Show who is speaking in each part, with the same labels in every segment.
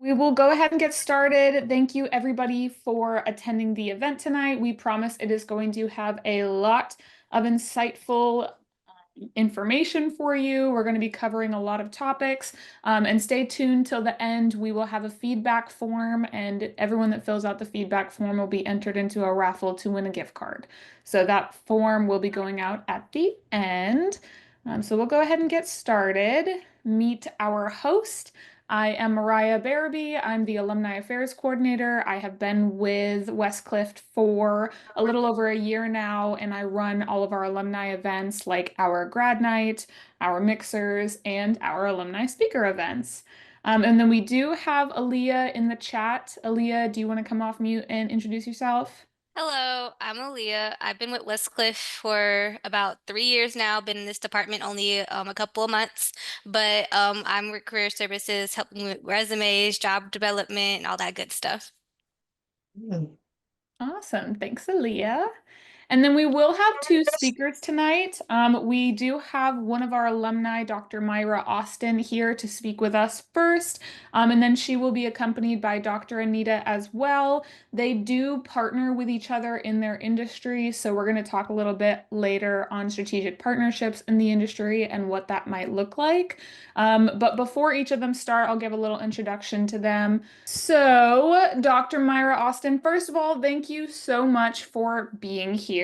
Speaker 1: We will go ahead and get started. Thank you, everybody, for attending the event tonight. We promise it is going to have a lot of insightful information for you. We're going to be covering a lot of topics. And stay tuned till the end. We will have a feedback form, and everyone that fills out the feedback form will be entered into a raffle to win a gift card. So that form will be going out at the end. So we'll go ahead and get started. Meet our host. I am Mariah Barabee. I'm the Alumni Affairs Coordinator. I have been with Westcliff for a little over a year now, and I run all of our alumni events like our grad night, our mixers, and our alumni speaker events. And then we do have Aaliyah in the chat. Aaliyah, do you want to come off mute and introduce yourself?
Speaker 2: Hello, I'm Aaliyah. I've been with Westcliff for about 3 years now. Been in this department only a couple of months, but I'm with Career Services, helping with resumes, job development, and all that good stuff.
Speaker 1: Awesome. Thanks, Aaliyah. And then we will have two speakers tonight. We do have one of our alumni, Dr. Mayra Austin, here to speak with us first. And then she will be accompanied by Dr. Anita as well. They do partner with each other in their industry. So we're going to talk a little bit later on strategic partnerships in the industry and what that might look like. But before each of them start, I'll give a little introduction to them. So, Dr. Mayra Austin, first of all, thank you so much for being here.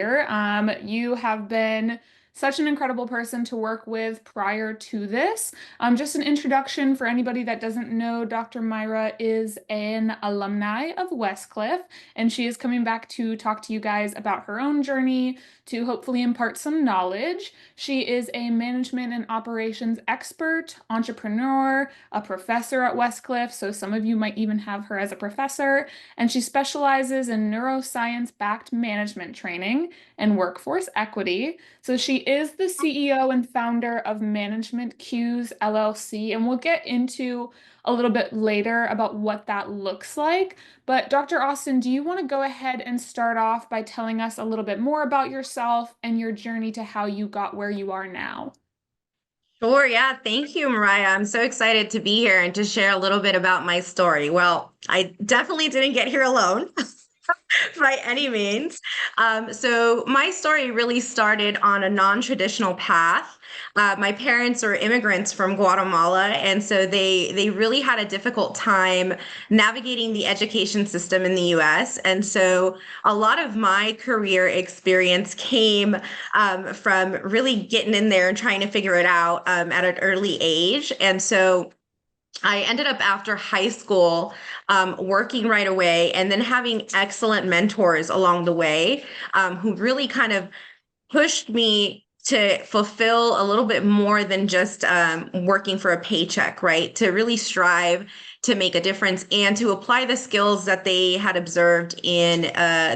Speaker 1: You have been such an incredible person to work with prior to this. Just an introduction for anybody that doesn't know, Dr. Mayra is an alumni of Westcliff, and she is coming back to talk to you guys about her own journey to hopefully impart some knowledge. She is a management and operations expert, entrepreneur, a professor at Westcliff, so some of you might even have her as a professor, and she specializes in neuroscience-backed management training and workforce equity. So she is the CEO and founder of Management Q's LLC, and we'll get into a little bit later about what that looks like. But Dr. Austin, do you want to go ahead and start off by telling us a little bit more about yourself and your journey to how you got where you are now?
Speaker 3: Sure, yeah. Thank you, Mariah. I'm so excited to be here and to share a little bit about my story. Well, I definitely didn't get here alone by any means. So my story really started on a non-traditional path. My parents are immigrants from Guatemala, and so they really had a difficult time navigating the education system in the U.S. And so a lot of my career experience came from really getting in there and trying to figure it out at an early age. And so I ended up after high school working right away and then having excellent mentors along the way who really kind of pushed me to fulfill a little bit more than just working for a paycheck, right? To really strive to make a difference and to apply the skills that they had observed in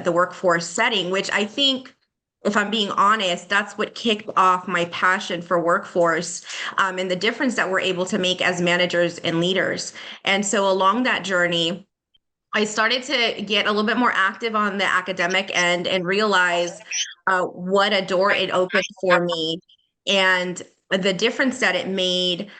Speaker 3: the workforce setting, which I think, if I'm being honest, that's what kicked off my passion for workforce and the difference that we're able to make as managers and leaders. And so along that journey, I started to get a little bit more active on the academic end and realize what a door it opened for me and the difference that it made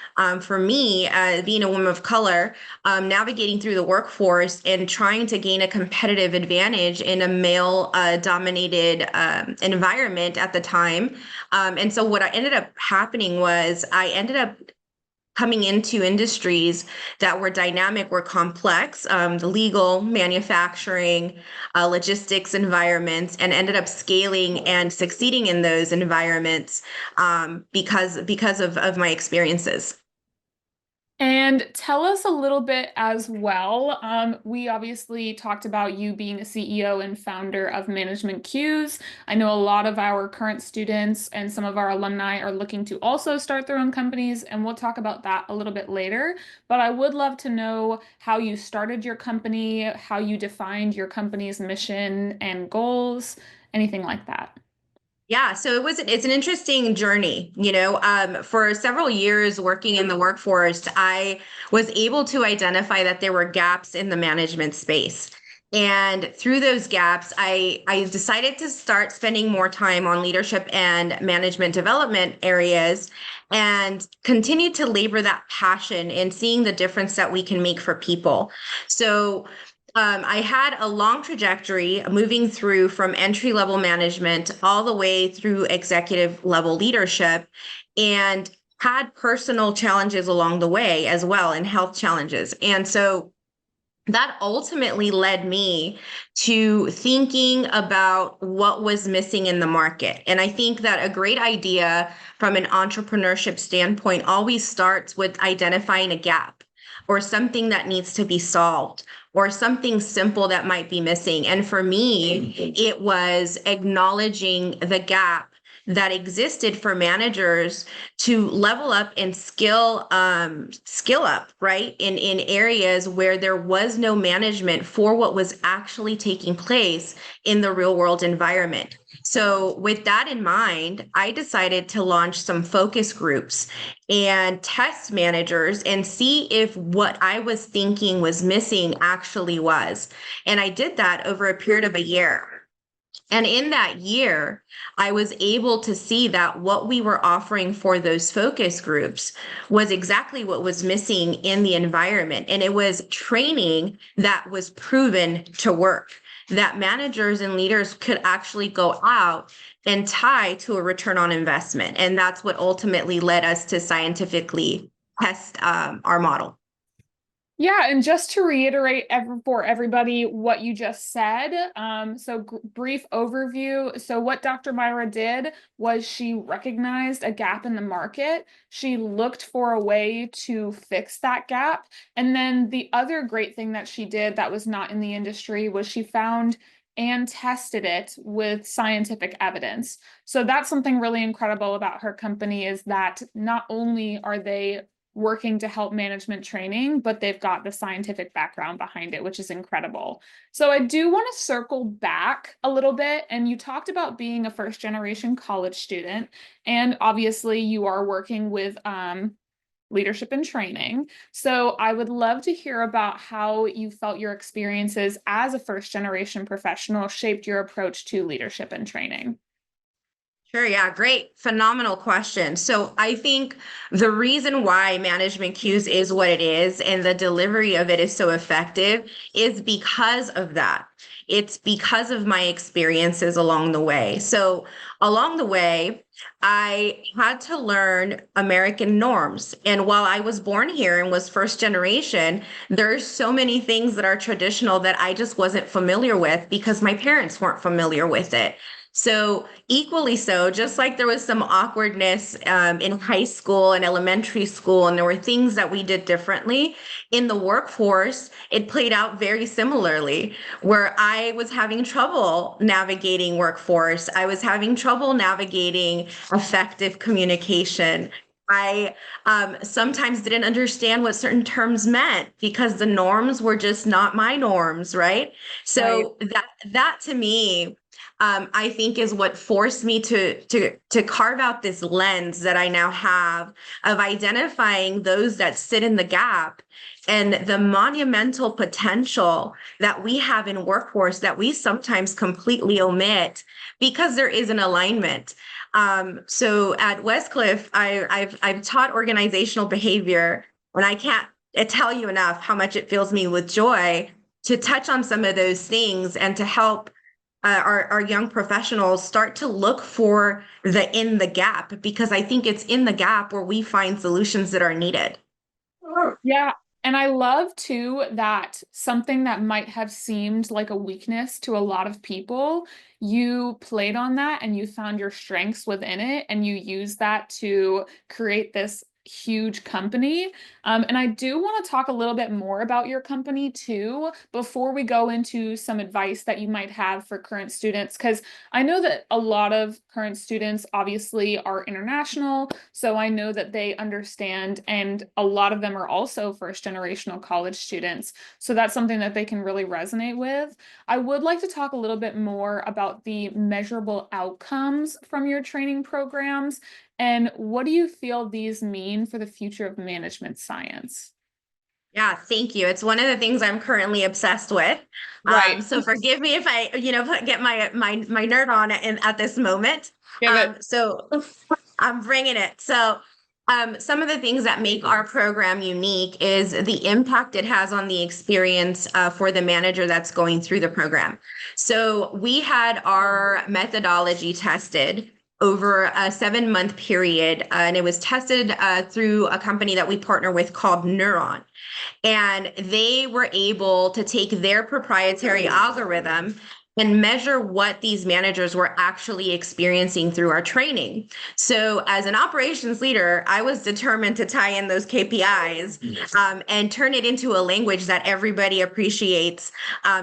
Speaker 3: for me, being a woman of color, navigating through the workforce and trying to gain a competitive advantage in a male dominated environment at the time. And so what ended up happening was I ended up coming into industries that were dynamic, were complex, the legal, manufacturing, logistics environments, and ended up scaling and succeeding in those environments because of my experiences.
Speaker 1: And tell us a little bit as well. We obviously talked about you being a CEO and founder of Management Q's. I know a lot of our current students and some of our alumni are looking to also start their own companies, and we'll talk about that a little bit later. But I would love to know how you started your company, how you defined your company's mission and goals, anything like that.
Speaker 3: Yeah, so it's an interesting journey, for several years working in the workforce, I was able to identify that there were gaps in the management space. And through those gaps, I decided to start spending more time on leadership and management development areas and continue to labor that passion in seeing the difference that we can make for people. So I had a long trajectory moving through from entry level management all the way through executive level leadership, and had personal challenges along the way as well, and health challenges. And so that ultimately led me to thinking about what was missing in the market. And I think that a great idea from an entrepreneurship standpoint always starts with identifying a gap or something that needs to be solved or something simple that might be missing. And for me, it was acknowledging the gap that existed for managers to level up and skill up, right, in areas where there was no management for what was actually taking place in the real world environment. So with that in mind, I decided to launch some focus groups and test managers and see if what I was thinking was missing actually was. And I did that over a period of a year. And in that year, I was able to see that what we were offering for those focus groups was exactly what was missing in the environment. And it was training that was proven to work, that managers and leaders could actually go out and tie to a return on investment. And that's what ultimately led us to scientifically test our model.
Speaker 1: Yeah, and just to reiterate for everybody what you just said, so brief overview. So what Dr. Mayra did was she recognized a gap in the market. She looked for a way to fix that gap. And then the other great thing that she did that was not in the industry was she found and tested it with scientific evidence. So that's something really incredible about her company, is that not only are they working to help management training, but they've got the scientific background behind it, which is incredible. So I do want to circle back a little bit. And you talked about being a first generation college student, and obviously you are working with leadership and training. So I would love to hear about how you felt your experiences as a first generation professional shaped your approach to leadership and training.
Speaker 3: Sure. Yeah. Great. Phenomenal question. So I think the reason why management cues is what it is and the delivery of it is so effective is because of that. It's because of my experiences along the way. So along the way, I had to learn American norms. And while I was born here and was first generation, there's so many things that are traditional that I just wasn't familiar with because my parents weren't familiar with it. So equally so, just like there was some awkwardness in high school and elementary school, and there were things that we did differently in the workforce, it played out very similarly, where I was having trouble navigating workforce. I was having trouble navigating effective communication. I sometimes didn't understand what certain terms meant because the norms were just not my norms, right? So that to me, I think is what forced me to carve out this lens that I now have of identifying those that sit in the gap and the monumental potential that we have in workforce that we sometimes completely omit because there is an alignment. So at Westcliff, I've taught organizational behavior, and I can't tell you enough how much it fills me with joy to touch on some of those things and to help our young professionals start to look for in the gap, because I think it's in the gap where we find solutions that are needed.
Speaker 1: Yeah. And I love too that something that might have seemed like a weakness to a lot of people, you played on that and you found your strengths within it and you used that to create this huge company. And I do want to talk a little bit more about your company too, before we go into some advice that you might have for current students, because I know that a lot of current students obviously are international. So I know that they understand, and a lot of them are also first generational college students. So that's something that they can really resonate with. I would like to talk a little bit more about the measurable outcomes from your training programs. And what do you feel these mean for the future of management science?
Speaker 3: Yeah, thank you. It's one of the things I'm currently obsessed with.
Speaker 1: Right.
Speaker 3: So forgive me if I, get my nerd on at this moment.
Speaker 1: Give it.
Speaker 3: So I'm bringing it. So, some of the things that make our program unique is the impact it has on the experience for the manager that's going through the program. So we had our methodology tested over a 7-month period, and it was tested through a company that we partner with called Neuron. And they were able to take their proprietary algorithm and measure what these managers were actually experiencing through our training. So, as an operations leader, I was determined to tie in those KPIs and turn it into a language that everybody appreciates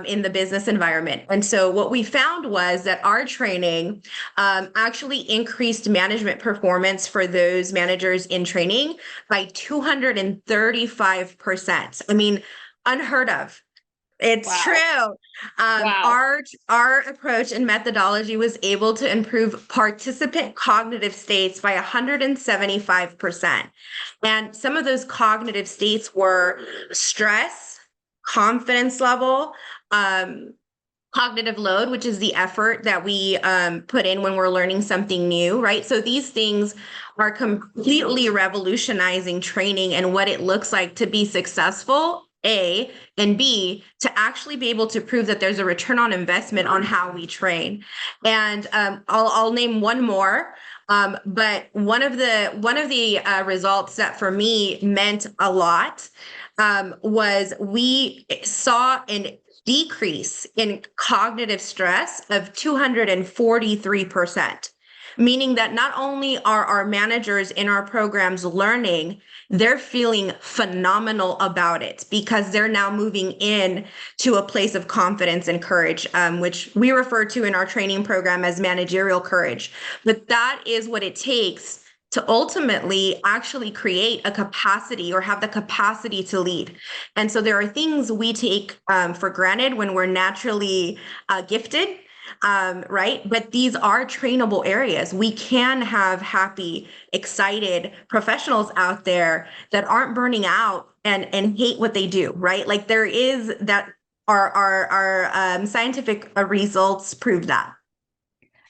Speaker 3: in the business environment. And so, what we found was that our training actually increased management performance for those managers in training by 235%. I mean, unheard of. It's
Speaker 1: Wow.
Speaker 3: true.
Speaker 1: Wow.
Speaker 3: Our approach and methodology was able to improve participant cognitive states by 175%. And some of those cognitive states were stress, confidence level, um, cognitive load, which is the effort that we put in when we're learning something new, right? So these things are completely revolutionizing training and what it looks like to be successful, A, and B, to actually be able to prove that there's a return on investment on how we train. And I'll name one more. But one of the results that for me meant a lot was we saw an decrease in cognitive stress of 243%, meaning that not only are our managers in our programs learning, they're feeling phenomenal about it because they're now moving in to a place of confidence and courage, which we refer to in our training program as managerial courage. But that is what it takes to ultimately actually create a capacity or have the capacity to lead. And so there are things we take for granted when we're naturally gifted, right? But these are trainable areas. We can have happy, excited professionals out there that aren't burning out and hate what they do, right? Like there is that our scientific results prove that.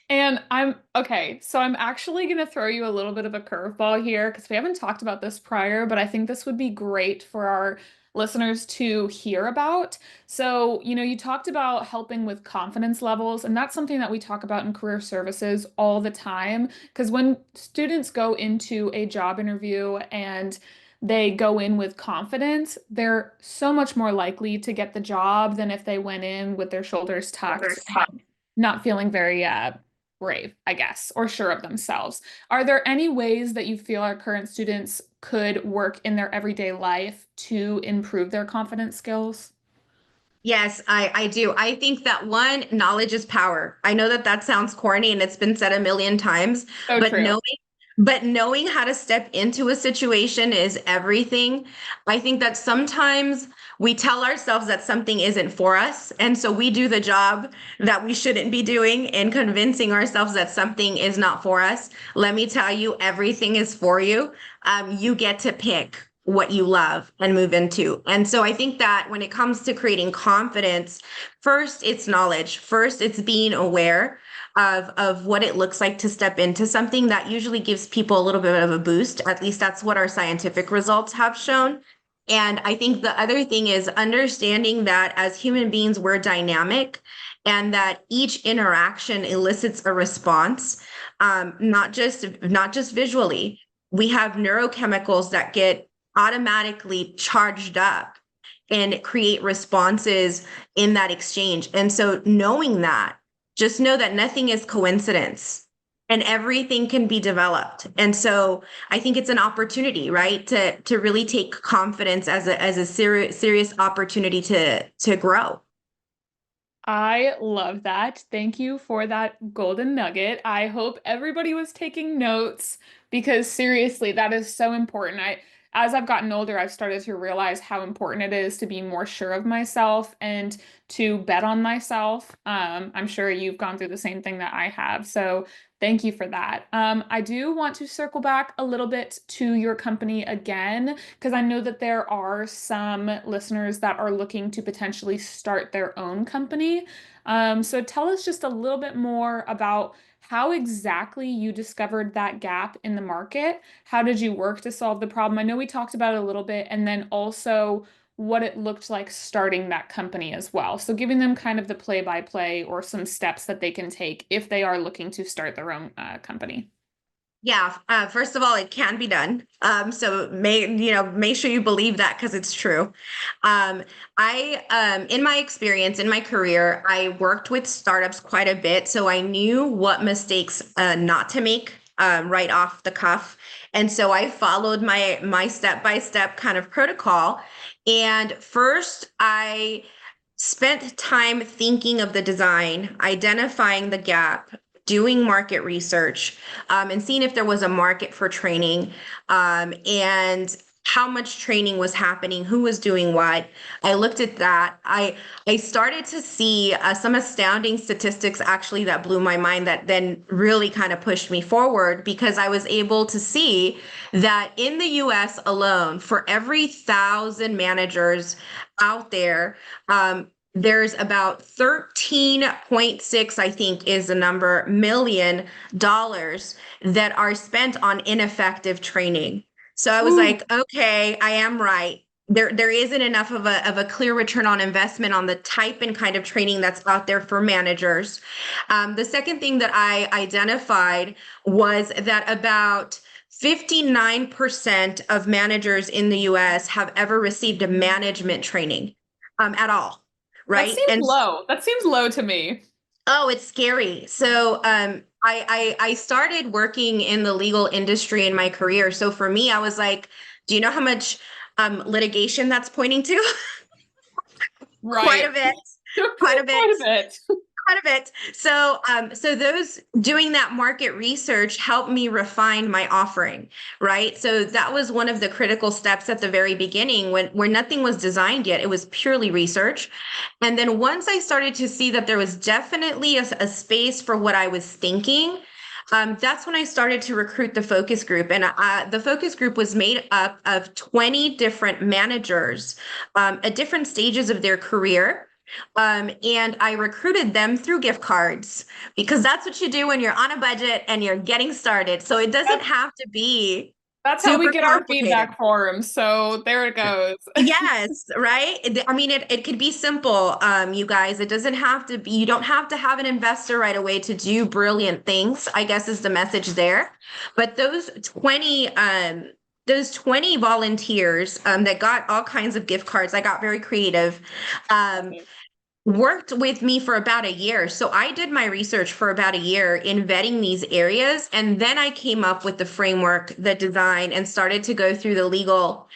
Speaker 1: And I'm okay, so I'm actually going to throw you a little bit of a curveball here because we haven't talked about this prior, but I think this would be great for our listeners to hear about. So, you talked about helping with confidence levels, and that's something that we talk about in career services all the time. Because when students go into a job interview and they go in with confidence, they're so much more likely to get the job than if they went in with their shoulders tucked, not feeling very brave, I guess, or sure of themselves. Are there any ways that you feel our current students could work in their everyday life to improve their confidence skills?
Speaker 3: Yes, I do. I think that one, knowledge is power. I know that that sounds corny and it's been said a million times,
Speaker 1: So
Speaker 3: but
Speaker 1: true.
Speaker 3: knowing how to step into a situation is everything. I think that sometimes we tell ourselves that something isn't for us, and so we do the job that we shouldn't be doing in convincing ourselves that something is not for us. Let me tell you, everything is for you. You get to pick what you love and move into. And so I think that when it comes to creating confidence, first it's knowledge. First it's being aware of what it looks like to step into something that usually gives people a little bit of a boost. At least that's what our scientific results have shown. And I think the other thing is understanding that as human beings, we're dynamic and that each interaction elicits a response, not just visually. We have neurochemicals that get automatically charged up and create responses in that exchange. And so knowing that, just know that nothing is coincidence and everything can be developed. And so I think it's an opportunity, right? To really take confidence as a serious opportunity to grow.
Speaker 1: I love that. Thank you for that golden nugget. I hope everybody was taking notes because seriously, that is so important. As I've gotten older, I've started to realize how important it is to be more sure of myself and to bet on myself. I'm sure you've gone through the same thing that I have. So Thank you for that. I do want to circle back a little bit to your company again, because I know that there are some listeners that are looking to potentially start their own company. So tell us just a little bit more about how exactly you discovered that gap in the market. How did you work to solve the problem? I know we talked about it a little bit, and then also what it looked like starting that company as well. So giving them kind of the play-by-play or some steps that they can take if they are looking to start their own company.
Speaker 3: Yeah, first of all, it can be done. So make sure you believe that because it's true. In my experience, in my career, I worked with startups quite a bit, so I knew what mistakes not to make right off the cuff, and so I followed my step by step kind of protocol. And first, I spent time thinking of the design, identifying the gap, doing market research, and seeing if there was a market for training, and how much training was happening, who was doing what. I looked at that. I started to see some astounding statistics actually that blew my mind that then really kind of pushed me forward because I was able to see that in the US alone, for every 1,000 managers out there, there's about 13.6, I think is the number, $1 million that are spent on ineffective training. So I was
Speaker 1: Ooh,
Speaker 3: like, okay, I am right. There isn't enough of a clear return on investment on the type and kind of training that's out there for managers. The second thing that I identified was that about 59% of managers in the US have ever received a management training at all,
Speaker 1: that
Speaker 3: right?
Speaker 1: seems
Speaker 3: And
Speaker 1: low. That seems low to me.
Speaker 3: oh, it's scary. So I started working in the legal industry in my career. So for me, I was like, do you know how much litigation that's pointing to? Quite a
Speaker 1: Right.
Speaker 3: bit, quite a bit.
Speaker 1: Quite a bit.
Speaker 3: Quite a bit. So those doing that market research helped me refine my offering, right? So that was one of the critical steps at the very beginning when where nothing was designed yet. It was purely research. And then once I started to see that there was definitely a space for what I was thinking, that's when I started to recruit the focus group. And the focus group was made up of 20 different managers at different stages of their career. And I recruited them through gift cards because that's what you do when you're on a budget and you're getting started. So it doesn't
Speaker 1: That's
Speaker 3: have to be
Speaker 1: that's how we
Speaker 3: super
Speaker 1: get our
Speaker 3: complicated.
Speaker 1: feedback forms. So there it goes.
Speaker 3: Yes, right. I mean, it could be simple, you guys. It doesn't have to be, you don't have to have an investor right away to do brilliant things, I guess is the message there. But those 20 volunteers that got all kinds of gift cards, I got very creative. Um, worked with me for about a year. So I did my research for about a year in vetting these areas. And then I came up with the framework, the design, and started to go through the legal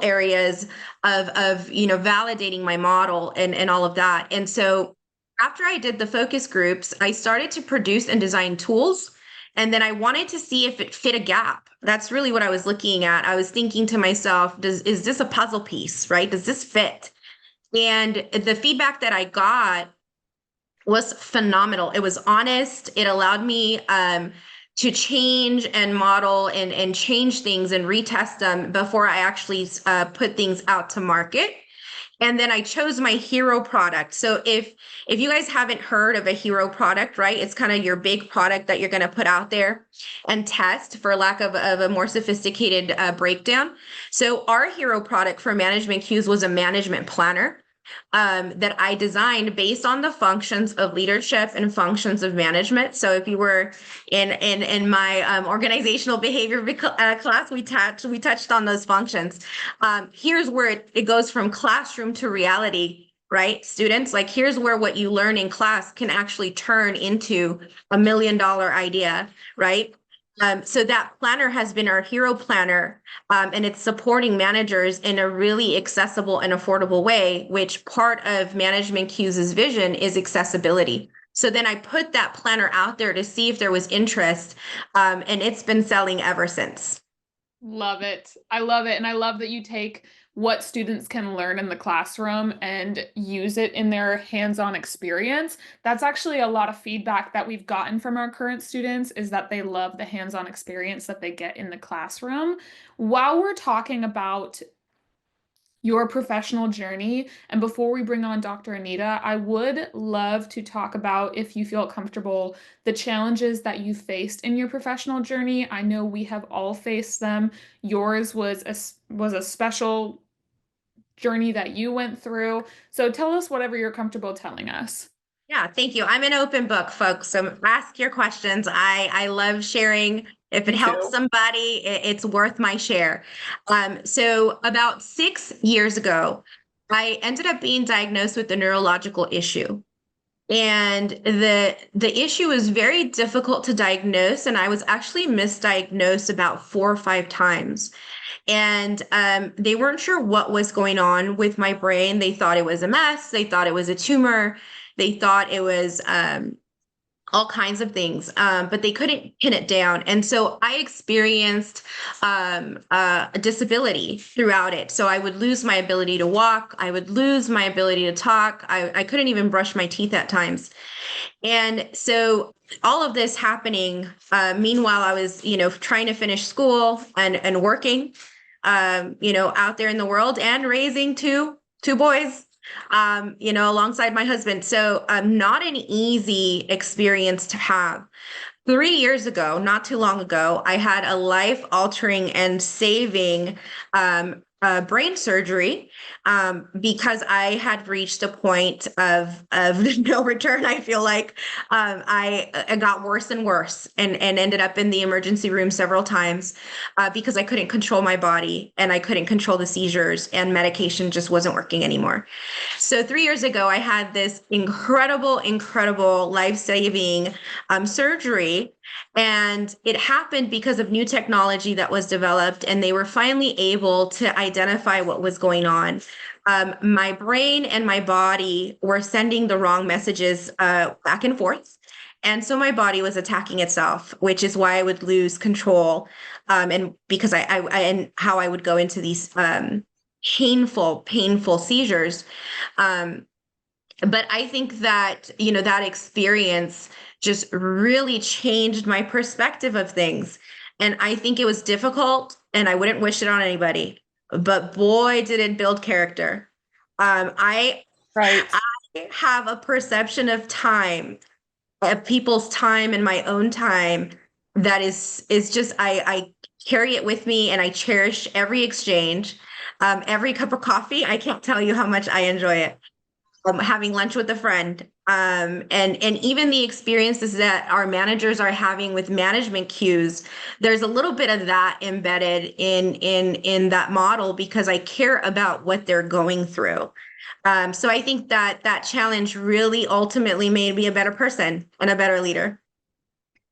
Speaker 3: areas of validating my model and all of that. And so after I did the focus groups, I started to produce and design tools. And then I wanted to see if it fit a gap. That's really what I was looking at. I was thinking to myself, is this a puzzle piece, right? Does this fit? And the feedback that I got was phenomenal. It was honest. It allowed me to change and model and change things and retest them before I actually put things out to market. And then I chose my hero product. So if you guys haven't heard of a hero product, right? It's kind of your big product that you're going to put out there and test for lack of a more sophisticated breakdown. So our hero product for management cues was a management planner that I designed based on the functions of leadership and functions of management. So if you were in my organizational behavior class, we touched on those functions. Here's where it goes from classroom to reality. Right, students, like here's where what you learn in class can actually turn into $1 million idea, right? So that planner has been our hero planner, and it's supporting managers in a really accessible and affordable way, which part of Management Cues' vision is accessibility. So then I put that planner out there to see if there was interest, and it's been selling ever since.
Speaker 1: Love it. I love it. And I love that you take what students can learn in the classroom and use it in their hands-on experience. That's actually a lot of feedback that we've gotten from our current students, is that they love the hands-on experience that they get in the classroom. While we're talking about your professional journey, and before we bring on Dr. Anita, I would love to talk about, if you feel comfortable, the challenges that you faced in your professional journey. I know we have all faced them. Yours was a special journey that you went through. So tell us whatever you're comfortable telling us.
Speaker 3: Yeah, thank you. I'm an open book, folks. So ask your questions. I love sharing. If it
Speaker 1: Me
Speaker 3: helps
Speaker 1: too.
Speaker 3: somebody, it's worth my share. So about 6 years ago, I ended up being diagnosed with a neurological issue. And the issue was very difficult to diagnose, and I was actually misdiagnosed about 4 or 5 times. And they weren't sure what was going on with my brain. They thought it was a mess. They thought it was a tumor. They thought it was all kinds of things, but they couldn't pin it down. And so I experienced a disability throughout it. So I would lose my ability to walk. I would lose my ability to talk. I couldn't even brush my teeth at times. And so all of this happening, meanwhile, I was, trying to finish school and working, out there in the world and raising two boys, alongside my husband. So not an easy experience to have. 3 years ago, not too long ago, I had a life altering and saving brain surgery, because I had reached a point of no return. I feel like I got worse and worse, and ended up in the emergency room several times, because I couldn't control my body and I couldn't control the seizures, and medication just wasn't working anymore. So 3 years ago, I had this incredible life-saving surgery, and it happened because of new technology that was developed, and they were finally able to identify what was going on. My brain and my body were sending the wrong messages back and forth. And so my body was attacking itself, which is why I would lose control. And because and how I would go into these painful seizures. But I think that, that experience just really changed my perspective of things. And I think it was difficult, and I wouldn't wish it on anybody, but boy, did it build character. I
Speaker 1: Right.
Speaker 3: have a perception of time, of people's time and my own time, that is just, I carry it with me, and I cherish every exchange, every cup of coffee. I can't tell you how much I enjoy it. Having lunch with a friend, and even the experiences that our managers are having with management cues. There's a little bit of that embedded in that model, because I care about what they're going through. So I think that challenge really ultimately made me a better person and a better leader.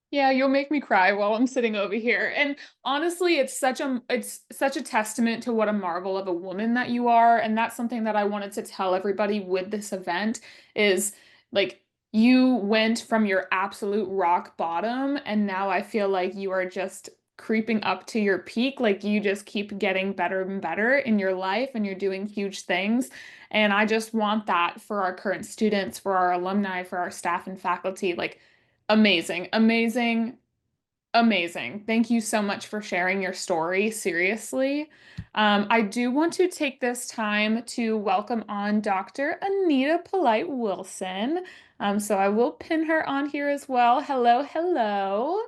Speaker 1: Yeah, you'll make me cry while I'm sitting over here. And honestly, it's such a testament to what a marvel of a woman that you are. And that's something that I wanted to tell everybody with this event, is like, you went from your absolute rock bottom, and now I feel like you are just creeping up to your peak. Like, you just keep getting better and better in your life, and you're doing huge things. And I just want that for our current students, for our alumni, for our staff and faculty. Like, amazing, amazing, amazing. Thank you so much for sharing your story. Seriously. I do want to take this time to welcome on Dr. Anita Polite-Wilson. So I will pin her on here as well. Hello, hello.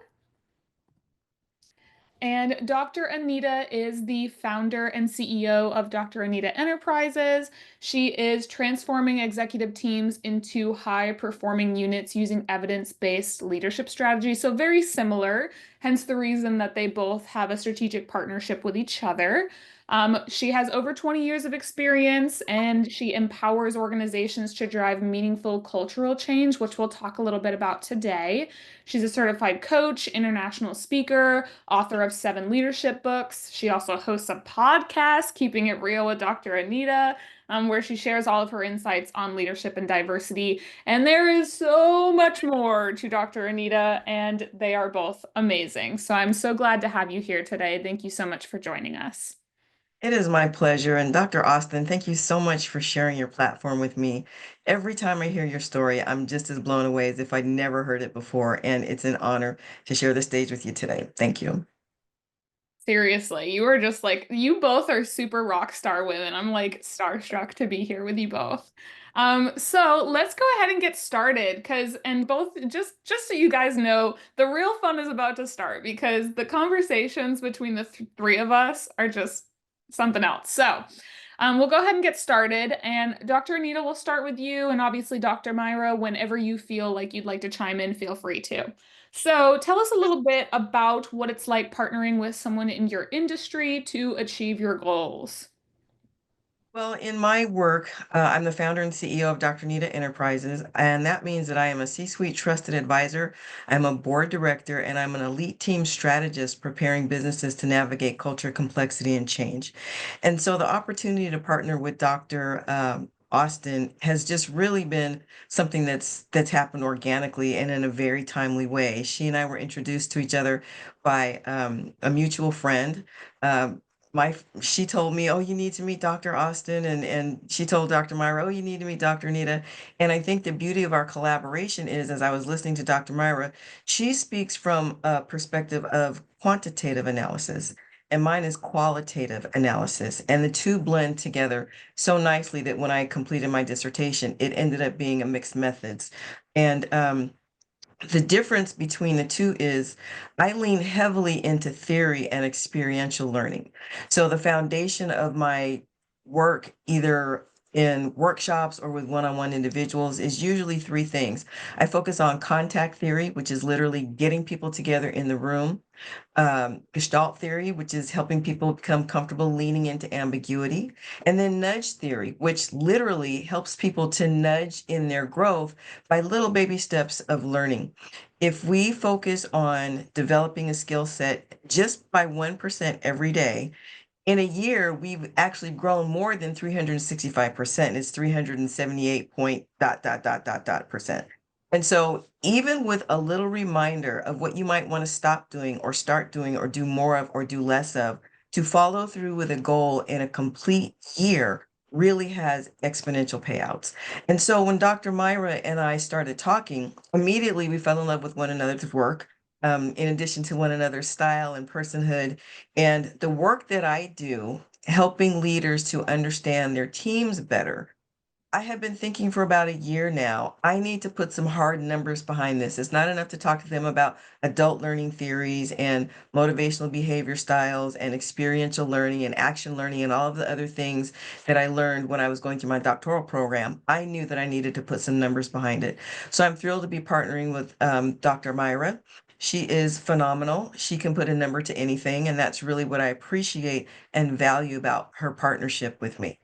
Speaker 1: And Dr. Anita is the founder and CEO of Dr. Anita Enterprises. She is transforming executive teams into high-performing units using evidence-based leadership strategies. So very similar, hence the reason that they both have a strategic partnership with each other. She has over 20 years of experience, and she empowers organizations to drive meaningful cultural change, which we'll talk a little bit about today. She's a certified coach, international speaker, author of 7 leadership books. She also hosts a podcast, Keeping It Real with Dr. Anita, where she shares all of her insights on leadership and diversity. And there is so much more to Dr. Anita, and they are both amazing. So I'm so glad to have you here today. Thank you so much for joining us.
Speaker 4: It is my pleasure. And Dr. Austin, thank you so much for sharing your platform with me. Every time I hear your story, I'm just as blown away as if I'd never heard it before. And it's an honor to share the stage with you today. Thank you.
Speaker 1: Seriously, you are just like, you both are super rock star women. I'm like starstruck to be here with you both. So let's go ahead and get started and both just so you guys know, the real fun is about to start because the conversations between the th three of us are just something else. So, we'll go ahead and get started. And Dr. Anita, we'll start with you, and obviously Dr. Myra, whenever you feel like you'd like to chime in, feel free to. So tell us a little bit about what it's like partnering with someone in your industry to achieve your goals.
Speaker 4: Well, in my work, I'm the founder and CEO of Dr. Anita Enterprises, and that means that I am a C-suite trusted advisor, I'm a board director, and I'm an elite team strategist preparing businesses to navigate culture, complexity, and change. And so the opportunity to partner with Dr. Austin has just really been something that's happened organically and in a very timely way. She and I were introduced to each other by a mutual friend. Um, she told me, "Oh, you need to meet Dr. Austin," and she told Dr. Myra, "Oh, you need to meet Dr. Anita." And I think the beauty of our collaboration is, as I was listening to Dr. Myra, she speaks from a perspective of quantitative analysis, and mine is qualitative analysis. And the two blend together so nicely that when I completed my dissertation, it ended up being a mixed methods. And the difference between the two is I lean heavily into theory and experiential learning. So the foundation of my work, either in workshops or with one-on-one individuals, is usually three things. I focus on contact theory, which is literally getting people together in the room. Gestalt theory, which is helping people become comfortable leaning into ambiguity, and then nudge theory, which literally helps people to nudge in their growth by little baby steps of learning. If we focus on developing a skill set just by 1% every day, in a year, we've actually grown more than 365%. It's 378 point dot percent. And so even with a little reminder of what you might want to stop doing or start doing or do more of or do less of, to follow through with a goal in a complete year really has exponential payouts. And so when Dr. Myra and I started talking, immediately we fell in love with one another's work, in addition to one another's style and personhood. And the work that I do, helping leaders to understand their teams better, I have been thinking for about a year now, I need to put some hard numbers behind this. It's not enough to talk to them about adult learning theories and motivational behavior styles and experiential learning and action learning and all of the other things that I learned when I was going through my doctoral program. I knew that I needed to put some numbers behind it. So I'm thrilled to be partnering with Dr. Myra. She is phenomenal. She can put a number to anything, and that's really what I appreciate and value about her partnership with me.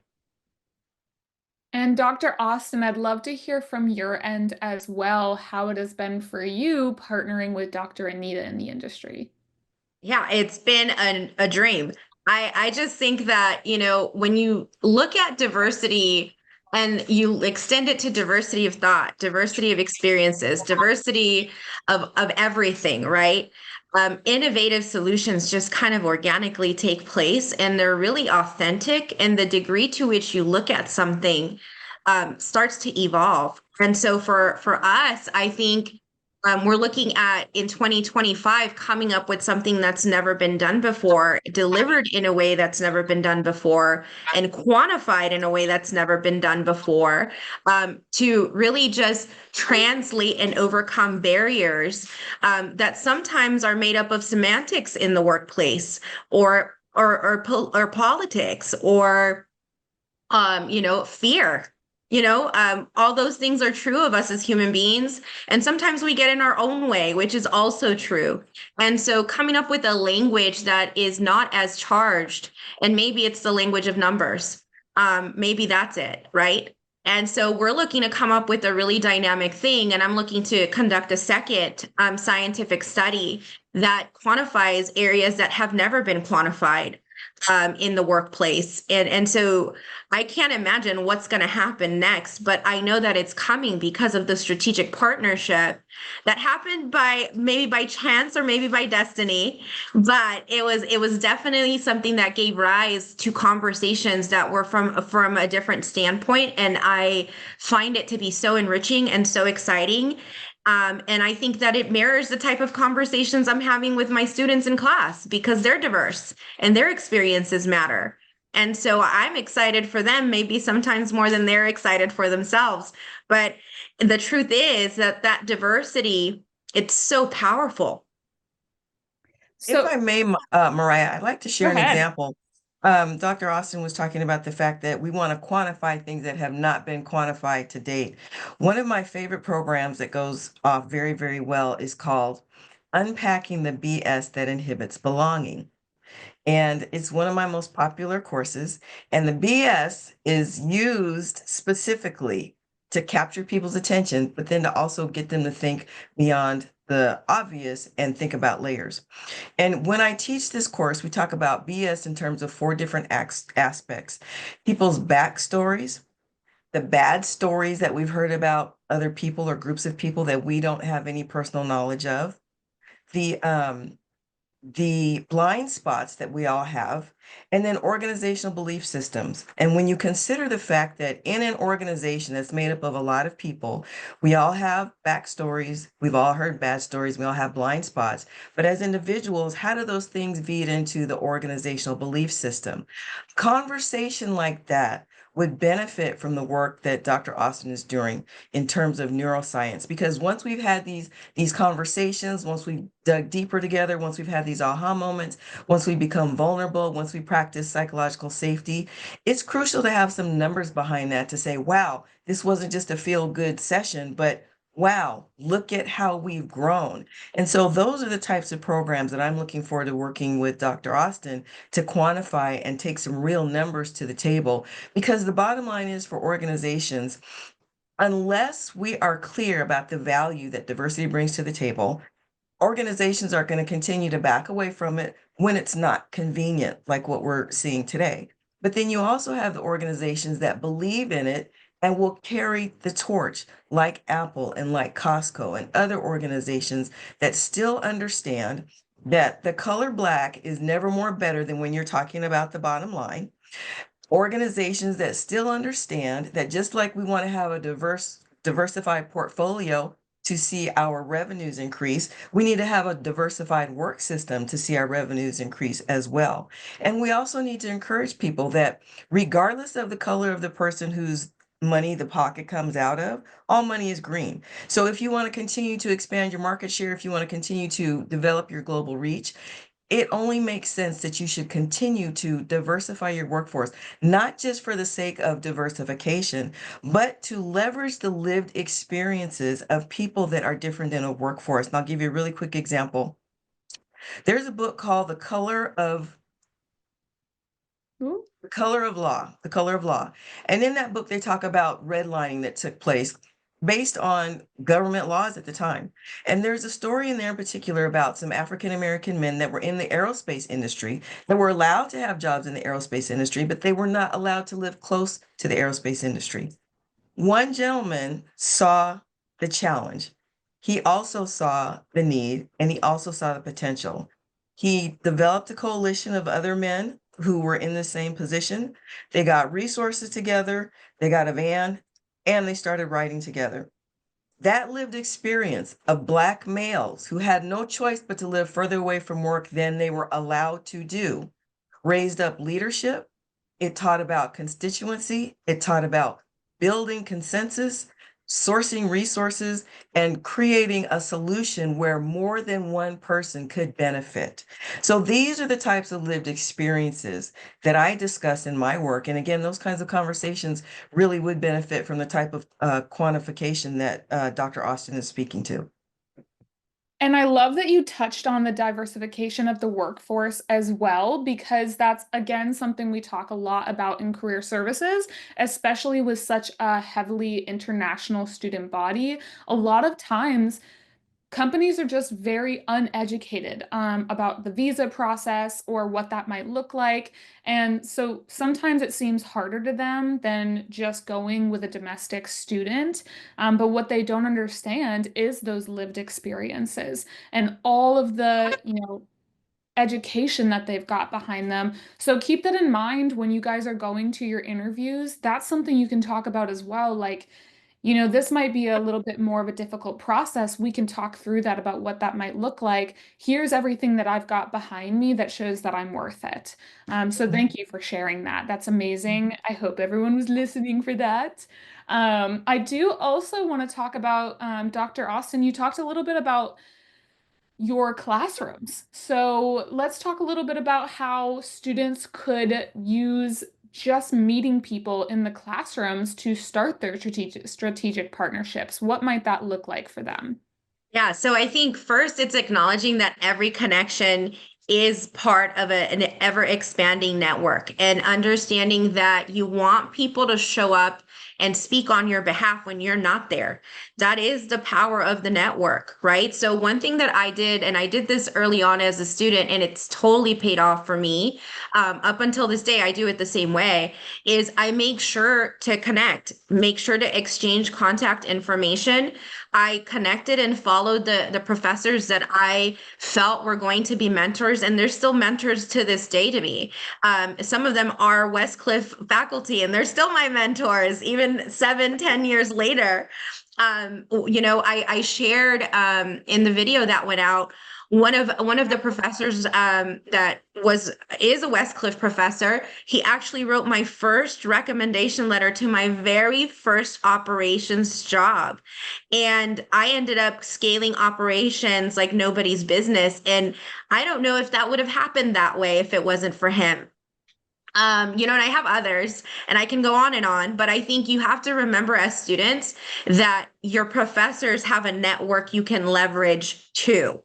Speaker 1: And Dr. Austin, I'd love to hear from your end as well how it has been for you partnering with Dr. Anita in the industry.
Speaker 3: Yeah, it's been a dream. I just think that, when you look at diversity and you extend it to diversity of thought, diversity of experiences, diversity of everything, right? Innovative solutions just kind of organically take place and they're really authentic. And the degree to which you look at something starts to evolve. And so for us, I think we're looking at in 2025 coming up with something that's never been done before, delivered in a way that's never been done before, and quantified in a way that's never been done before, to really just translate and overcome barriers that sometimes are made up of semantics in the workplace or politics or fear. All those things are true of us as human beings. And sometimes we get in our own way, which is also true. And so coming up with a language that is not as charged, and maybe it's the language of numbers. Maybe that's it, right? And so we're looking to come up with a really dynamic thing. And I'm looking to conduct a second scientific study that quantifies areas that have never been quantified. in the workplace. And so I can't imagine what's going to happen next, but I know that it's coming because of the strategic partnership that happened by maybe by chance or maybe by destiny. But it was definitely something that gave rise to conversations that were from a different standpoint. And I find it to be so enriching and so exciting. And I think that it mirrors the type of conversations I'm having with my students in class because they're diverse and their experiences matter. And so I'm excited for them, maybe sometimes more than they're excited for themselves. But the truth is that that diversity, it's so powerful.
Speaker 4: If
Speaker 1: So
Speaker 4: I may, Mariah, I'd like to
Speaker 1: go
Speaker 4: share an
Speaker 1: ahead.
Speaker 4: example. Dr. Austin was talking about the fact that we want to quantify things that have not been quantified to date. One of my favorite programs that goes off very, very well is called Unpacking the BS That Inhibits Belonging. And it's one of my most popular courses. And the BS is used specifically to capture people's attention, but then to also get them to think beyond the obvious and think about layers. And when I teach this course, we talk about BS in terms of four different aspects: people's backstories, the bad stories that we've heard about other people or groups of people that we don't have any personal knowledge of, the blind spots that we all have, and then organizational belief systems. And when you consider the fact that in an organization that's made up of a lot of people, we all have backstories, we've all heard bad stories, we all have blind spots. But as individuals, how do those things feed into the organizational belief system? Conversation like that would benefit from the work that Dr. Austin is doing in terms of neuroscience. Because once we've had these conversations, once we dug deeper together, once we've had these aha moments, once we become vulnerable, once we practice psychological safety, it's crucial to have some numbers behind that to say, wow, this wasn't just a feel good session, but wow, look at how we've grown. And so those are the types of programs that I'm looking forward to working with Dr. Austin to quantify and take some real numbers to the table. Because the bottom line is, for organizations, unless we are clear about the value that diversity brings to the table, organizations are going to continue to back away from it when it's not convenient, like what we're seeing today. But then you also have the organizations that believe in it and will carry the torch, like Apple and like Costco and other organizations that still understand that the color black is never more better than when you're talking about the bottom line. Organizations that still understand that just like we want to have a diversified portfolio to see our revenues increase, we need to have a diversified work system to see our revenues increase as well. And we also need to encourage people that regardless of the color of the person whose money the pocket comes out of, all money is green. So if you want to continue to expand your market share, if you want to continue to develop your global reach, it only makes sense that you should continue to diversify your workforce, not just for the sake of diversification, but to leverage the lived experiences of people that are different in a workforce. And I'll give you a really quick example. There's a book called
Speaker 1: Ooh.
Speaker 4: The Color of Law, The Color of Law. And in that book, they talk about redlining that took place based on government laws at the time. And there's a story in there in particular about some African American men that were in the aerospace industry that were allowed to have jobs in the aerospace industry, but they were not allowed to live close to the aerospace industry. One gentleman saw the challenge. He also saw the need, and he also saw the potential. He developed a coalition of other men who were in the same position. They got resources together, they got a van, and they started writing together. That lived experience of Black males who had no choice but to live further away from work than they were allowed to do raised up leadership. It taught about constituency. It taught about building consensus, sourcing resources, and creating a solution where more than one person could benefit. So these are the types of lived experiences that I discuss in my work. And again, those kinds of conversations really would benefit from the type of quantification that Dr. Austin is speaking to.
Speaker 1: And I love that you touched on the diversification of the workforce as well, because that's, again, something we talk a lot about in career services, especially with such a heavily international student body. A lot of times, companies are just very uneducated about the visa process or what that might look like. And so sometimes it seems harder to them than just going with a domestic student. But what they don't understand is those lived experiences and all of the, education that they've got behind them. So keep that in mind when you guys are going to your interviews. That's something you can talk about as well. Like, this might be a little bit more of a difficult process. We can talk through that about what that might look like. Here's everything that I've got behind me that shows that I'm worth it. So thank you for sharing that. That's amazing. I hope everyone was listening for that. I do also want to talk about Dr. Austin. You talked a little bit about your classrooms. So let's talk a little bit about how students could use just meeting people in the classrooms to start their strategic partnerships. What might that look like for them?
Speaker 3: Yeah, so I think first it's acknowledging that every connection is part of an ever expanding network and understanding that you want people to show up and speak on your behalf when you're not there. That is the power of the network, right? So, one thing that I did, and I did this early on as a student, and it's totally paid off for me. Up until this day, I do it the same way, is I make sure to connect, make sure to exchange contact information. I connected and followed the professors that I felt were going to be mentors, and they're still mentors to this day to me. Some of them are Westcliff faculty, and they're still my mentors, even 7, 10 years later. I shared in the video that went out one of the professors that is a Westcliff professor. He actually wrote my first recommendation letter to my very first operations job, and I ended up scaling operations like nobody's business. And I don't know if that would have happened that way if it wasn't for him. And I have others, and I can go on, but I think you have to remember as students that your professors have a network you can leverage too.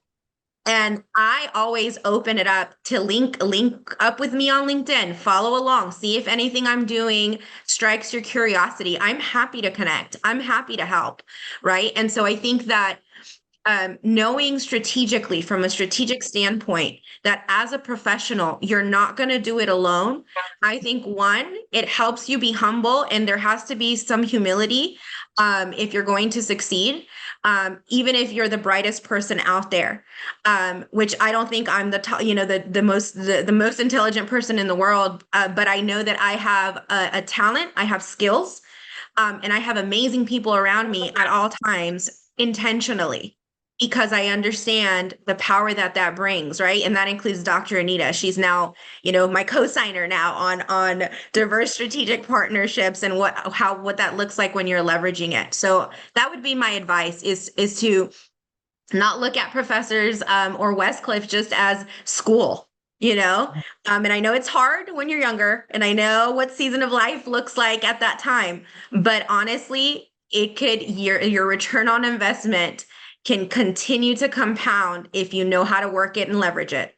Speaker 3: And I always open it up to link up with me on LinkedIn, follow along, see if anything I'm doing strikes your curiosity. I'm happy to connect. I'm happy to help, right? And so I think that knowing strategically from a strategic standpoint that as a professional, you're not going to do it alone. I think one, it helps you be humble, and there has to be some humility if you're going to succeed, even if you're the brightest person out there, which I don't think I'm the most intelligent person in the world, but I know that I have a talent, I have skills, and I have amazing people around me at all times intentionally, because I understand the power that brings, right? And that includes Dr. Anita. She's now, my co-signer now on diverse strategic partnerships and what that looks like when you're leveraging it. So that would be my advice is to not look at professors or Westcliff just as school, and I know it's hard when you're younger, and I know what season of life looks like at that time, but honestly, your return on investment can continue to compound if you know how to work it and leverage it.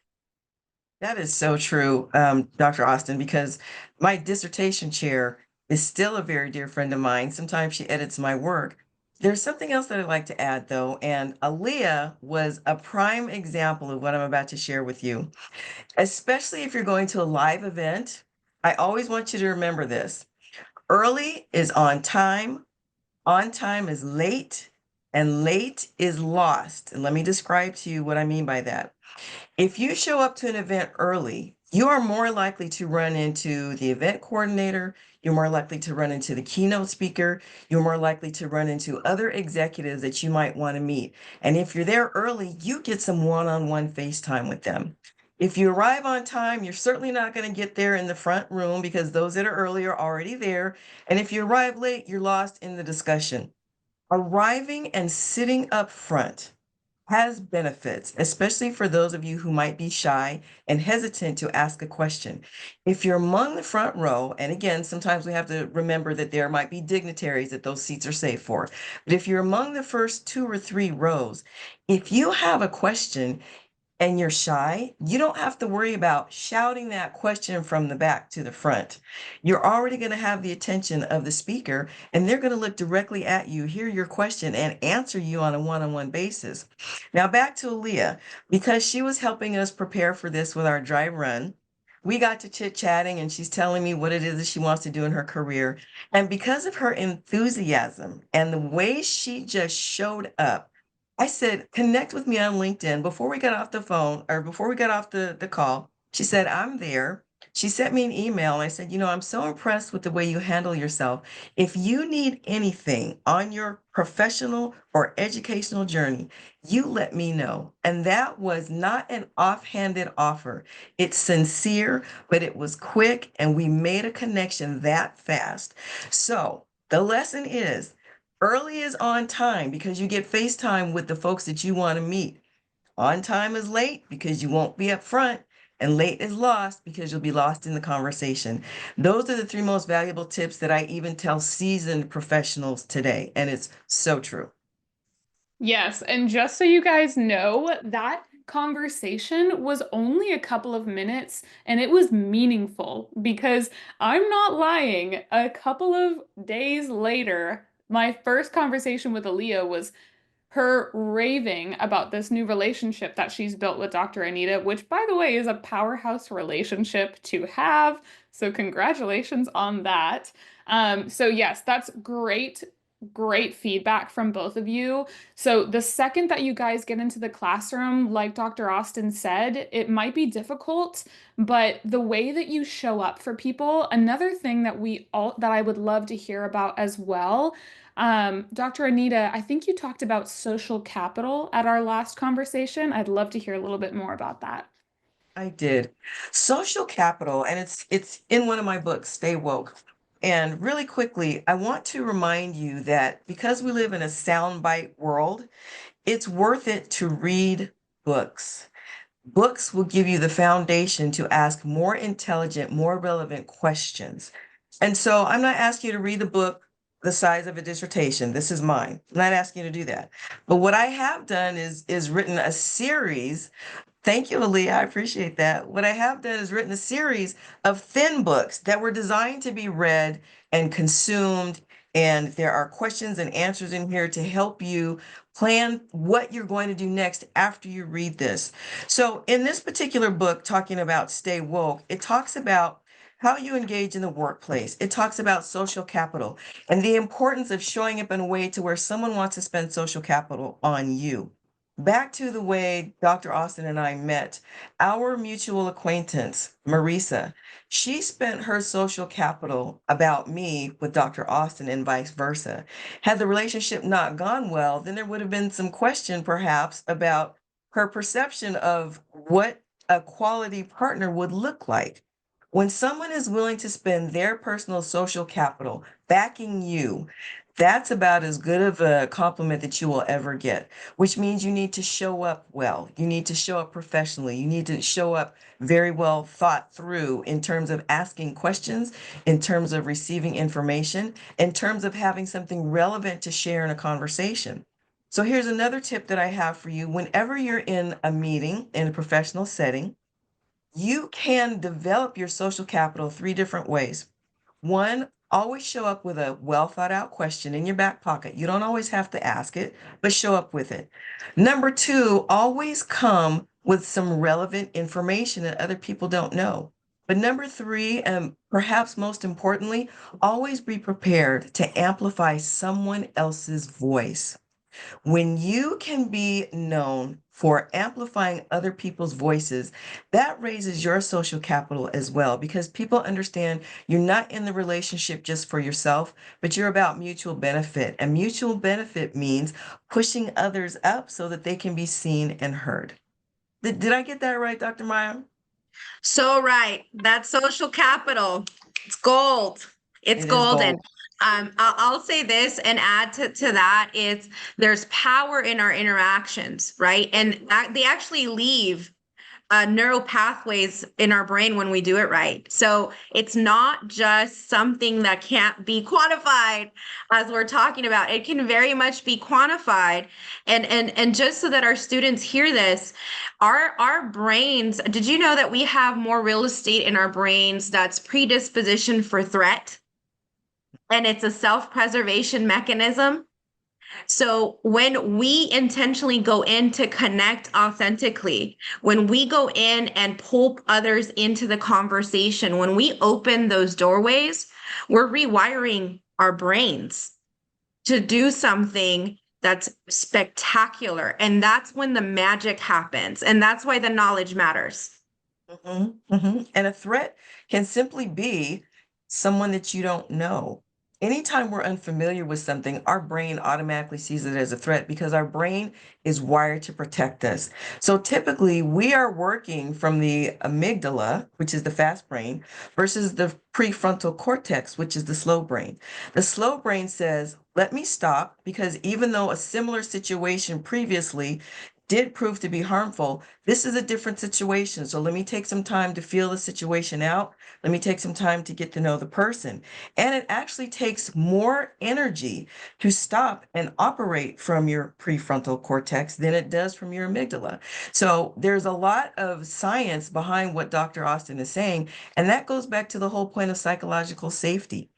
Speaker 4: That is so true, Dr. Austin, because my dissertation chair is still a very dear friend of mine. Sometimes she edits my work. There's something else that I'd like to add, though, and Aaliyah was a prime example of what I'm about to share with you. Especially if you're going to a live event, I always want you to remember this. Early is on time is late, and late is lost. And let me describe to you what I mean by that. If you show up to an event early, you are more likely to run into the event coordinator. You're more likely to run into the keynote speaker. You're more likely to run into other executives that you might want to meet. And if you're there early, you get some one-on-one FaceTime with them. If you arrive on time, you're certainly not going to get there in the front room because those that are early are already there. And if you arrive late, you're lost in the discussion. Arriving and sitting up front has benefits, especially for those of you who might be shy and hesitant to ask a question. If you're among the front row, and again, sometimes we have to remember that there might be dignitaries that those seats are safe for. But if you're among the first 2 or 3 rows, if you have a question and you're shy, you don't have to worry about shouting that question from the back to the front. You're already going to have the attention of the speaker, and they're going to look directly at you, hear your question, and answer you on a one-on-one basis. Now, back to Aaliyah, because she was helping us prepare for this with our dry run. We got to chit-chatting, and she's telling me what it is that she wants to do in her career. And because of her enthusiasm and the way she just showed up, I said, connect with me on LinkedIn. Before we got off the phone, or before we got off the call, she said, I'm there. She sent me an email. And I said, I'm so impressed with the way you handle yourself. If you need anything on your professional or educational journey, you let me know. And that was not an offhanded offer. It's sincere, but it was quick, and we made a connection that fast. So the lesson is, early is on time because you get FaceTime with the folks that you want to meet. On time is late because you won't be up front, and late is lost because you'll be lost in the conversation. Those are the three most valuable tips that I even tell seasoned professionals today, and it's so true.
Speaker 1: Yes, and just so you guys know, that conversation was only a couple of minutes and it was meaningful because I'm not lying. A couple of days later, my first conversation with Aaliyah was her raving about this new relationship that she's built with Dr. Anita, which, by the way, is a powerhouse relationship to have. So, congratulations on that. So, yes, that's great, great feedback from both of you. So, the second that you guys get into the classroom, like Dr. Austin said, it might be difficult, but the way that you show up for people, another thing that I would love to hear about as well. Dr. Anita, I think you talked about social capital at our last conversation. I'd love to hear a little bit more about that.
Speaker 4: I did. Social capital, and it's in one of my books, Stay Woke. And really quickly, I want to remind you that because we live in a soundbite world, it's worth it to read books. Books will give you the foundation to ask more intelligent, more relevant questions. And so I'm not asking you to read the book the size of a dissertation. This is mine. I'm not asking you to do that. But what I have done is written a series. Thank you, Aaliyah. I appreciate that. What I have done is written a series of thin books that were designed to be read and consumed. And there are questions and answers in here to help you plan what you're going to do next after you read this. So in this particular book, talking about Stay Woke, it talks about how you engage in the workplace. It talks about social capital and the importance of showing up in a way to where someone wants to spend social capital on you. Back to the way Dr. Austin and I met, our mutual acquaintance, Marisa, she spent her social capital about me with Dr. Austin and vice versa. Had the relationship not gone well, then there would have been some question perhaps about her perception of what a quality partner would look like. When someone is willing to spend their personal social capital backing you, that's about as good of a compliment that you will ever get, which means you need to show up well. You need to show up professionally. You need to show up very well thought through in terms of asking questions, in terms of receiving information, in terms of having something relevant to share in a conversation. So here's another tip that I have for you. Whenever you're in a meeting in a professional setting, you can develop your social capital three different ways. One, always show up with a well thought out question in your back pocket. You don't always have to ask it, but show up with it. Number two, always come with some relevant information that other people don't know. But number three, and perhaps most importantly, always be prepared to amplify someone else's voice. When you can be known for amplifying other people's voices, that raises your social capital as well, because people understand you're not in the relationship just for yourself, but you're about mutual benefit. And mutual benefit means pushing others up so that they can be seen and heard. Did I get that right, Dr. Maya?
Speaker 3: So right. That's social capital. It's gold. It's
Speaker 4: It is
Speaker 3: golden.
Speaker 4: gold.
Speaker 3: I'll say this and add to that. There's power in our interactions, right? And they actually leave neural pathways in our brain when we do it right. So it's not just something that can't be quantified, as we're talking about. It can very much be quantified. And just so that our students hear this, our brains, did you know that we have more real estate in our brains that's predisposition for threat? And it's a self-preservation mechanism. So when we intentionally go in to connect authentically, when we go in and pull others into the conversation, when we open those doorways, we're rewiring our brains to do something that's spectacular. And that's when the magic happens. And that's why the knowledge matters.
Speaker 4: And a threat can simply be someone that you don't know. Anytime we're unfamiliar with something, our brain automatically sees it as a threat because our brain is wired to protect us. So typically, we are working from the amygdala, which is the fast brain, versus the prefrontal cortex, which is the slow brain. The slow brain says, let me stop, because even though a similar situation previously did prove to be harmful, this is a different situation. So let me take some time to feel the situation out. Let me take some time to get to know the person. And it actually takes more energy to stop and operate from your prefrontal cortex than it does from your amygdala. So there's a lot of science behind what Dr. Austin is saying. And that goes back to the whole point of psychological safety.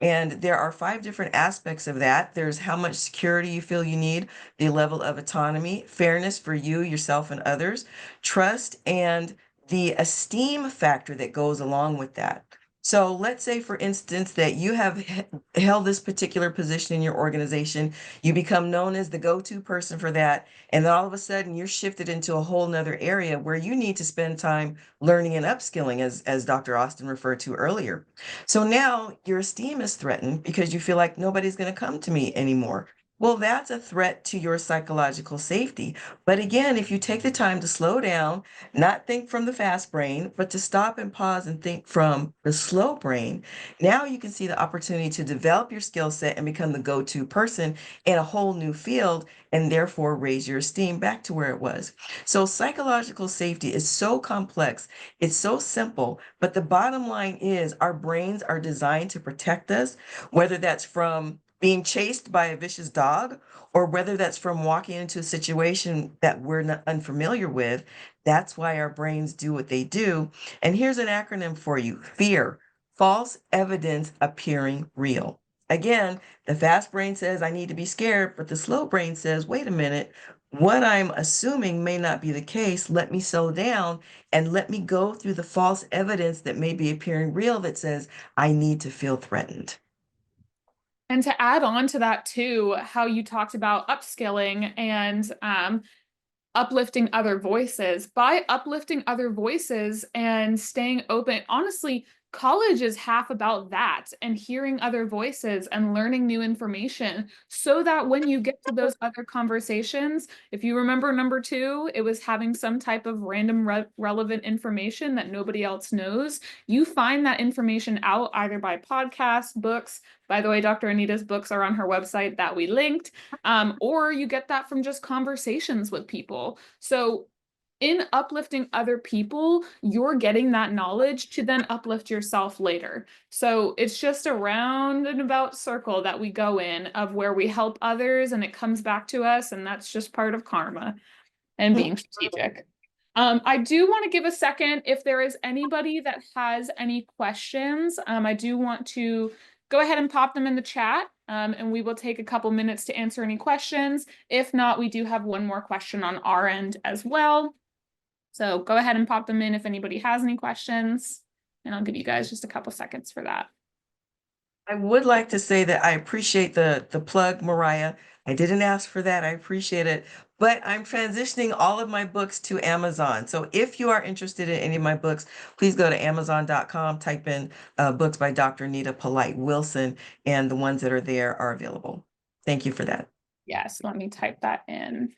Speaker 4: And there are 5 different aspects of that. There's how much security you feel you need, the level of autonomy, fairness for you, yourself, and others, trust, and the esteem factor that goes along with that. So let's say, for instance, that you have held this particular position in your organization, you become known as the go-to person for that, and then all of a sudden you're shifted into a whole nother area where you need to spend time learning and upskilling, as Dr. Austin referred to earlier. So now your esteem is threatened because you feel like nobody's going to come to me anymore. Well, that's a threat to your psychological safety. But again, if you take the time to slow down, not think from the fast brain, but to stop and pause and think from the slow brain, now you can see the opportunity to develop your skill set and become the go-to person in a whole new field, and therefore raise your esteem back to where it was. So psychological safety is so complex. It's so simple, but the bottom line is our brains are designed to protect us, whether that's from being chased by a vicious dog, or whether that's from walking into a situation that we're not unfamiliar with. That's why our brains do what they do. And here's an acronym for you: FEAR, false evidence appearing real. Again, the fast brain says I need to be scared, but the slow brain says, wait a minute, what I'm assuming may not be the case. Let me slow down and let me go through the false evidence that may be appearing real that says I need to feel threatened.
Speaker 1: And to add on to that too, how you talked about upskilling and uplifting other voices. By uplifting other voices and staying open, honestly, college is half about that, and hearing other voices and learning new information, so that when you get to those other conversations, if you remember number 2, it was having some type of random relevant information that nobody else knows. You find that information out either by podcasts, books. By the way, Dr. Anita's books are on her website that we linked, or you get that from just conversations with people. So in uplifting other people, you're getting that knowledge to then uplift yourself later. So it's just a round and about circle that we go in, of where we help others and it comes back to us, and that's just part of karma and being strategic. I do want to give a second if there is anybody that has any questions. I do want to go ahead and pop them in the chat, and we will take a couple minutes to answer any questions. If not, we do have one more question on our end as well. So go ahead and pop them in if anybody has any questions, and I'll give you guys just a couple seconds for that.
Speaker 4: I would like to say that I appreciate the plug, Mariah. I didn't ask for that. I appreciate it. But I'm transitioning all of my books to Amazon. So if you are interested in any of my books, please go to Amazon.com, type in books by Dr. Anita Polite-Wilson, and the ones that are there are available. Thank you for that.
Speaker 1: Yes, let me type that in.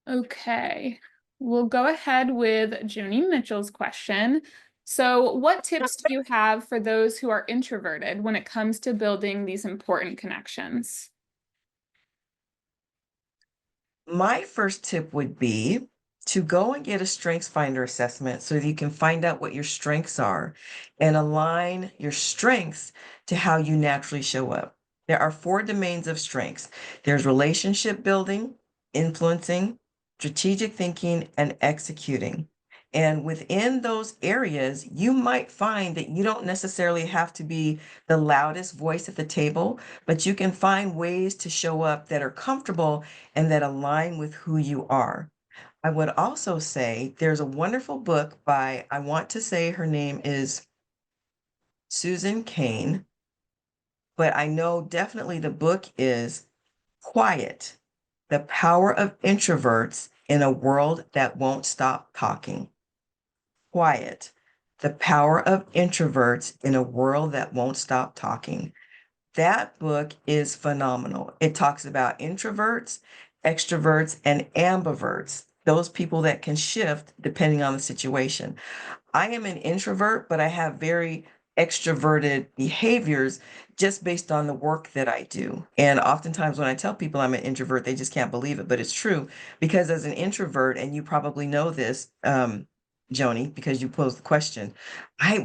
Speaker 1: Okay, we'll go ahead with Joni Mitchell's question. So what tips do you have for those who are introverted when it comes to building these important connections?
Speaker 4: My first tip would be to go and get a strengths finder assessment so that you can find out what your strengths are and align your strengths to how you naturally show up. There are 4 domains of strengths. There's relationship building, influencing, strategic thinking, and executing. And within those areas, you might find that you don't necessarily have to be the loudest voice at the table, but you can find ways to show up that are comfortable and that align with who you are. I would also say there's a wonderful book by, I want to say her name is Susan Cain, but I know definitely the book is Quiet, The Power of Introverts in a World That Won't Stop Talking. Quiet, The Power of Introverts in a World That Won't Stop Talking. That book is phenomenal. It talks about introverts, extroverts, and ambiverts, those people that can shift depending on the situation. I am an introvert, but I have very extroverted behaviors just based on the work that I do. And oftentimes when I tell people I'm an introvert, they just can't believe it, but it's true because as an introvert, and you probably know this, Joni, because you posed the question,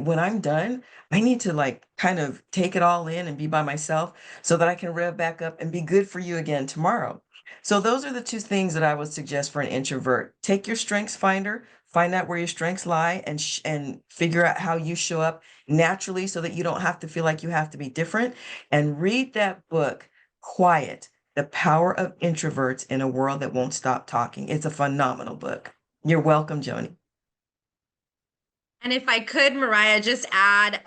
Speaker 4: when I'm done, I need to like kind of take it all in and be by myself so that I can rev back up and be good for you again tomorrow. So those are the 2 things that I would suggest for an introvert. Take your strengths finder, find out where your strengths lie and figure out how you show up naturally so that you don't have to feel like you have to be different, and read that book, Quiet, The Power of Introverts in a World That Won't Stop Talking. It's a phenomenal book. You're welcome, Joni.
Speaker 3: And if I could, Mariah, just add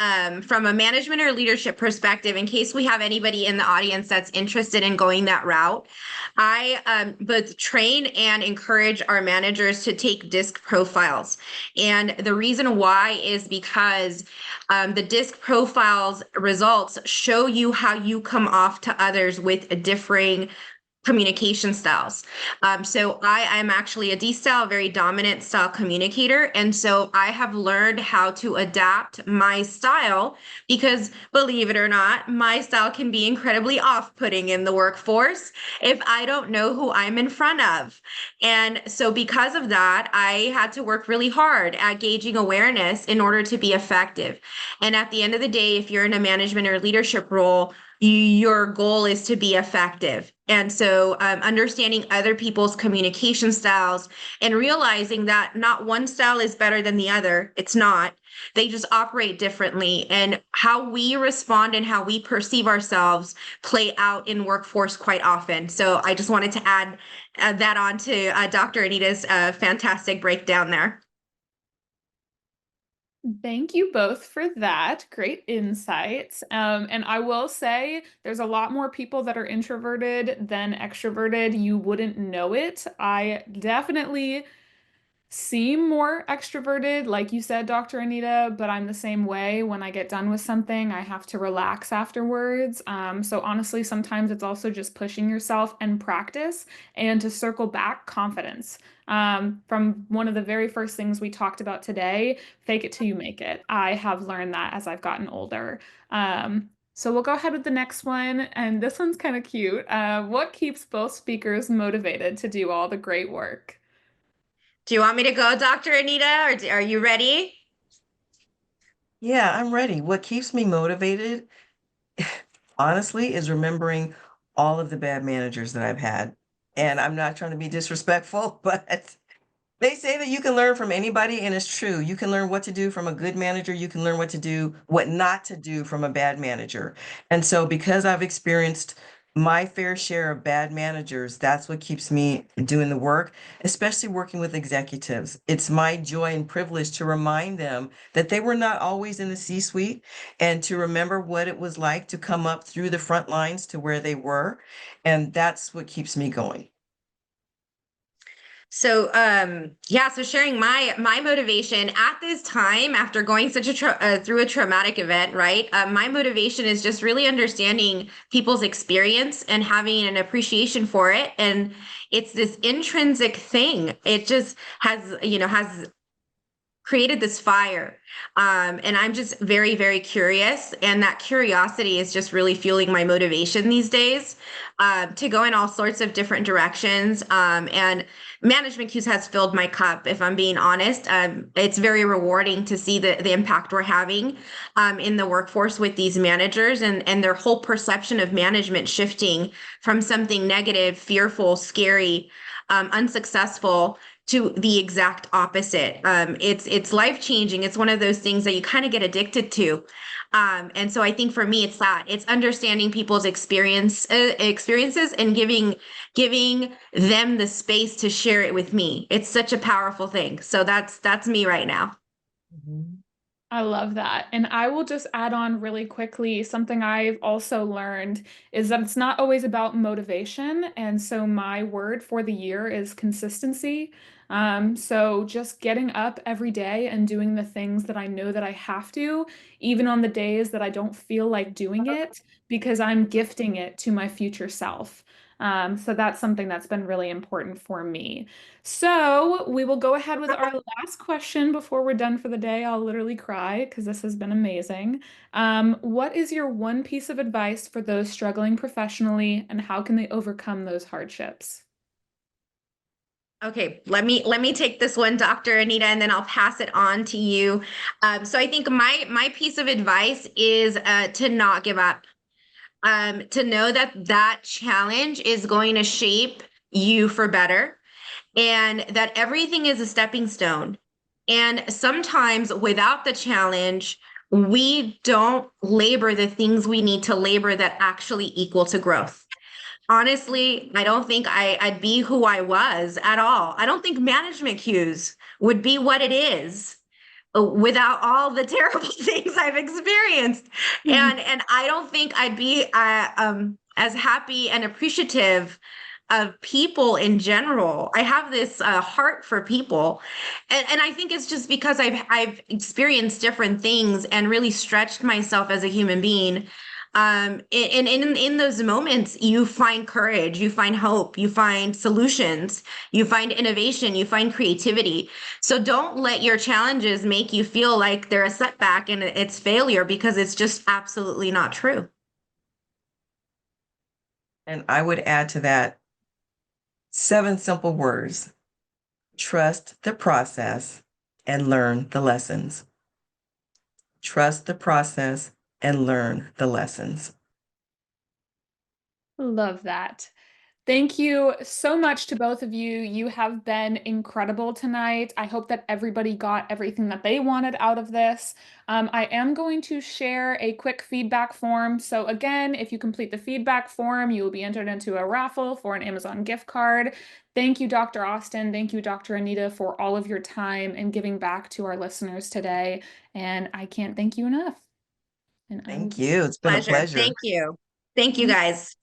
Speaker 3: from a management or leadership perspective, in case we have anybody in the audience that's interested in going that route, I both train and encourage our managers to take DISC profiles. And the reason why is because the DISC profiles results show you how you come off to others with differing communication styles. So I am actually a D style, very dominant style communicator. And so I have learned how to adapt my style because believe it or not, my style can be incredibly off-putting in the workforce if I don't know who I'm in front of. And so because of that, I had to work really hard at gauging awareness in order to be effective. And at the end of the day, if you're in a management or leadership role, your goal is to be effective. And so understanding other people's communication styles and realizing that not one style is better than the other. It's not. They just operate differently. And how we respond and how we perceive ourselves play out in workforce quite often. So I just wanted to add that on to Dr. Anita's fantastic breakdown there.
Speaker 1: Thank you both for that. Great insights. And I will say there's a lot more people that are introverted than extroverted. You wouldn't know it. I definitely seem more extroverted, like you said, Dr. Anita, but I'm the same way. When I get done with something, I have to relax afterwards. So honestly, sometimes it's also just pushing yourself and practice. And to circle back, confidence. From one of the very first things we talked about today, fake it till you make it. I have learned that as I've gotten older. So we'll go ahead with the next one, and this one's kind of cute. What keeps both speakers motivated to do all the great work?
Speaker 3: Do you want me to go, Dr. Anita, or are you ready?
Speaker 4: Yeah, I'm ready. What keeps me motivated, honestly, is remembering all of the bad managers that I've had. And I'm not trying to be disrespectful, but they say that you can learn from anybody, and it's true. You can learn what to do from a good manager. You can learn what not to do from a bad manager. And so because I've experienced my fair share of bad managers, that's what keeps me doing the work, especially working with executives. It's my joy and privilege to remind them that they were not always in the C-suite and to remember what it was like to come up through the front lines to where they were. And that's what keeps me going.
Speaker 3: So yeah, so sharing my motivation at this time after going such a through a traumatic event, right? My motivation is just really understanding people's experience and having an appreciation for it, and it's this intrinsic thing. It just has created this fire. And I'm just very, very curious. And that curiosity is just really fueling my motivation these days, to go in all sorts of different directions. And Management Cues has filled my cup, if I'm being honest. It's very rewarding to see the impact we're having in the workforce with these managers, and their whole perception of management shifting from something negative, fearful, scary, unsuccessful, to the exact opposite. It's life changing. It's one of those things that you kind of get addicted to. And so I think for me, it's that it's understanding people's experiences and giving them the space to share it with me. It's such a powerful thing. So that's me right now.
Speaker 4: Mhm.
Speaker 1: I love that. And I will just add on really quickly, something I've also learned is that it's not always about motivation. And so my word for the year is consistency. So just getting up every day and doing the things that I know that I have to, even on the days that I don't feel like doing it, because I'm gifting it to my future self. So that's something that's been really important for me. So we will go ahead with our last question before we're done for the day. I'll literally cry because this has been amazing. What is your one piece of advice for those struggling professionally, and how can they overcome those hardships?
Speaker 3: Okay, let me take this one, Dr. Anita, and then I'll pass it on to you. So I think my piece of advice is to not give up. To know that that challenge is going to shape you for better, and that everything is a stepping stone. And sometimes without the challenge, we don't labor the things we need to labor that actually equal to growth. Honestly, I don't think I'd be who I was at all. I don't think Management Cues would be what it is without all the terrible things I've experienced. And I don't think I'd be as happy and appreciative of people in general. I have this heart for people, and I think it's just because I've experienced different things and really stretched myself as a human being. In those moments, you find courage, you find hope, you find solutions, you find innovation, you find creativity. So don't let your challenges make you feel like they're a setback and it's failure, because it's just absolutely not true.
Speaker 4: And I would add to that 7 simple words: trust the process and learn the lessons. Trust the process and learn the lessons.
Speaker 1: Love that. Thank you so much to both of you. You have been incredible tonight. I hope that everybody got everything that they wanted out of this. I am going to share a quick feedback form. So again, if you complete the feedback form, you will be entered into a raffle for an Amazon gift card. Thank you, Dr. Austin. Thank you, Dr. Anita, for all of your time and giving back to our listeners today. And I can't thank you enough. And
Speaker 4: Thank you. It's been a
Speaker 3: Pleasure.
Speaker 4: pleasure.
Speaker 3: Thank you. Thank you, guys.